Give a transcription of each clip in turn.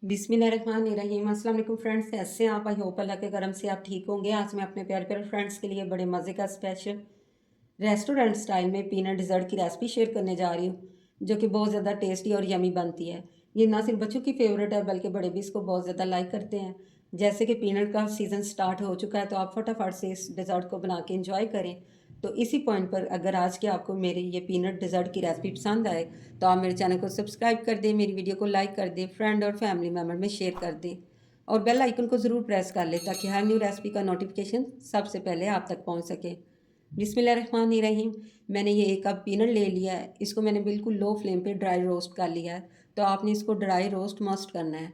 बिस्मिल्लाहिर्रहमानिर्रहीम। अस्सलाम वालेकुम फ्रेंड्स, कैसे हैं आप? आई होप अल्लाह के करम से आप ठीक होंगे। आज मैं अपने प्यारे प्यारे फ्रेंड्स के लिए बड़े मज़े का स्पेशल रेस्टोरेंट स्टाइल में पीनट डिज़र्ट की रेसिपी शेयर करने जा रही हूँ, जो कि बहुत ज़्यादा टेस्टी और यमी बनती है। ये ना सिर्फ बच्चों की फेवरेट है बल्कि बड़े भी इसको बहुत ज़्यादा लाइक करते हैं। जैसे कि पीनट का सीज़न स्टार्ट हो चुका है, तो आप फटाफट से इस डिज़र्ट को बना के इंजॉय करें। तो इसी पॉइंट पर अगर आज के आपको मेरी ये पीनट डिज़र्ट की रेसिपी पसंद आए, तो आप मेरे चैनल को सब्सक्राइब कर दें, मेरी वीडियो को लाइक कर दें, फ्रेंड और फैमिली मेम्बर में शेयर कर दें और बेल आइकन को ज़रूर प्रेस कर लें ताकि हर न्यू रेसिपी का नोटिफिकेशन सबसे पहले आप तक पहुंच सके। बिस्मिल्लाहिर्रहमानिर्रहीम। मैंने ये 1 कप पीनट ले लिया है। इसको मैंने बिल्कुल लो फ्लेम पे ड्राई रोस्ट कर लिया है। तो आपने इसको ड्राई रोस्ट मस्ट करना है।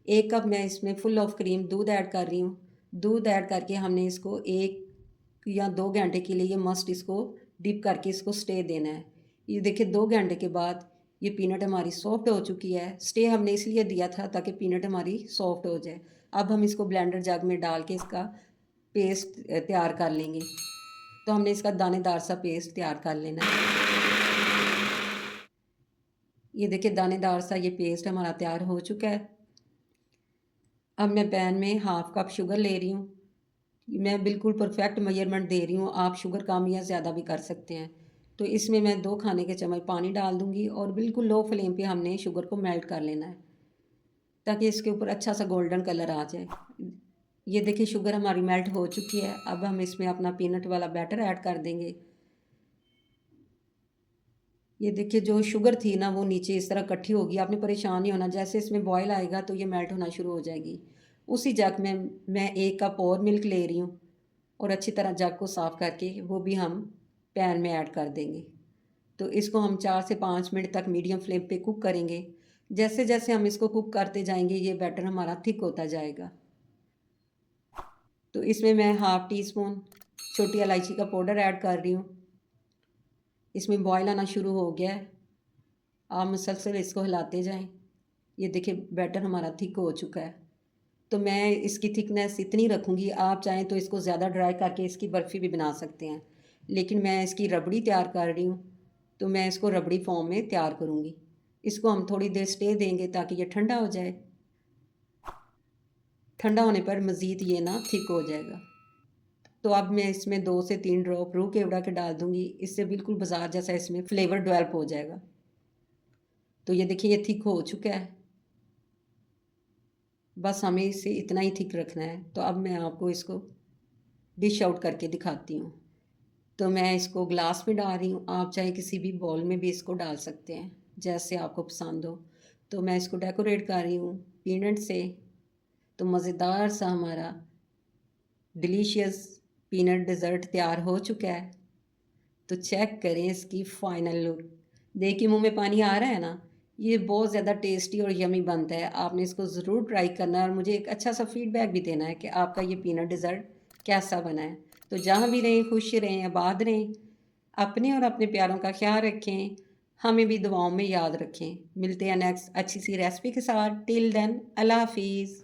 1 कप मैं इसमें फुल ऑफ क्रीम दूध ऐड कर रही हूँ। दूध ऐड करके हमने इसको 1 या 2 घंटे के लिए ये मस्ट इसको डिप करके इसको स्टे देना है। ये देखिए 2 घंटे के बाद ये पीनट हमारी सॉफ्ट हो चुकी है। स्टे हमने इसलिए दिया था ताकि पीनट हमारी सॉफ्ट हो जाए। अब हम इसको ब्लेंडर जग में डाल के इसका पेस्ट तैयार कर लेंगे। तो हमने इसका दानेदार सा पेस्ट तैयार कर लेना है। ये देखिए दानेदार सा ये पेस्ट हमारा तैयार हो चुका है। अब मैं पैन में हाफ कप शुगर ले रही हूँ। मैं बिल्कुल परफेक्ट मेजरमेंट दे रही हूँ, आप शुगर कम या ज़्यादा भी कर सकते हैं। तो इसमें मैं 2 खाने के चम्मच पानी डाल दूँगी और बिल्कुल लो फ्लेम पे हमने शुगर को मेल्ट कर लेना है ताकि इसके ऊपर अच्छा सा गोल्डन कलर आ जाए। ये देखिए शुगर हमारी मेल्ट हो चुकी है। अब हम इसमें अपना पीनट वाला बैटर ऐड कर देंगे। ये देखिए जो शुगर थी ना वो नीचे इस तरह इकट्ठी होगी, आपने परेशान नहीं होना। जैसे इसमें बॉयल आएगा तो ये मेल्ट होना शुरू हो जाएगी। उसी जग में मैं 1 कप और मिल्क ले रही हूँ और अच्छी तरह जग को साफ़ करके वो भी हम पैन में ऐड कर देंगे। तो इसको हम 4 से 5 मिनट तक मीडियम फ्लेम पे कुक करेंगे। जैसे जैसे हम इसको कुक करते जाएंगे ये बैटर हमारा थिक होता जाएगा। तो इसमें मैं हाफ़ टी स्पून छोटी इलायची का पाउडर ऐड कर रही हूँ। इसमें बॉयल आना शुरू हो गया है। आप मुसलसल इसको हिलाते जाएं। ये देखिए बैटर हमारा थिक हो चुका है। तो मैं इसकी थिकनेस इतनी रखूँगी, आप चाहें तो इसको ज़्यादा ड्राई करके इसकी बर्फ़ी भी बना सकते हैं। लेकिन मैं इसकी रबड़ी तैयार कर रही हूँ, तो मैं इसको रबड़ी फॉर्म में तैयार करूँगी। इसको हम थोड़ी देर स्टे देंगे ताकि ये ठंडा हो जाए। ठंडा होने पर मज़ीद ये ना थिक हो जाएगा। तो अब मैं इसमें 2 से 3 ड्रॉप रूह केवड़ा के डाल दूँगी। इससे बिल्कुल बाज़ार जैसा इसमें फ्लेवर डेवलप हो जाएगा। तो ये देखिए ये थिक हो चुका है। बस हमें इसे इतना ही थिक रखना है। तो अब मैं आपको इसको डिश आउट करके दिखाती हूँ। तो मैं इसको ग्लास में डाल रही हूँ, आप चाहे किसी भी बाउल में भी इसको डाल सकते हैं, जैसे आपको पसंद हो। तो मैं इसको डेकोरेट कर रही हूँ पीनट से। तो मज़ेदार सा हमारा डिलीशियस पीनट डिज़र्ट तैयार हो चुका है। तो चेक करें इसकी फ़ाइनल लुक। देखिए मुँह में पानी आ रहा है ना? ये बहुत ज़्यादा टेस्टी और यमी बनता है। आपने इसको ज़रूर ट्राई करना है और मुझे एक अच्छा सा फ़ीडबैक भी देना है कि आपका ये पीनट डिज़र्ट कैसा बना है। तो जहाँ भी रहें खुश रहें, आबाद रहें। अपने और अपने प्यारों का ख़्याल रखें। हमें भी दुआओं में याद रखें। मिलते हैं नेक्स्ट अच्छी सी रेसिपी के साथ। टिल देन अल्लाह हाफ़िज़।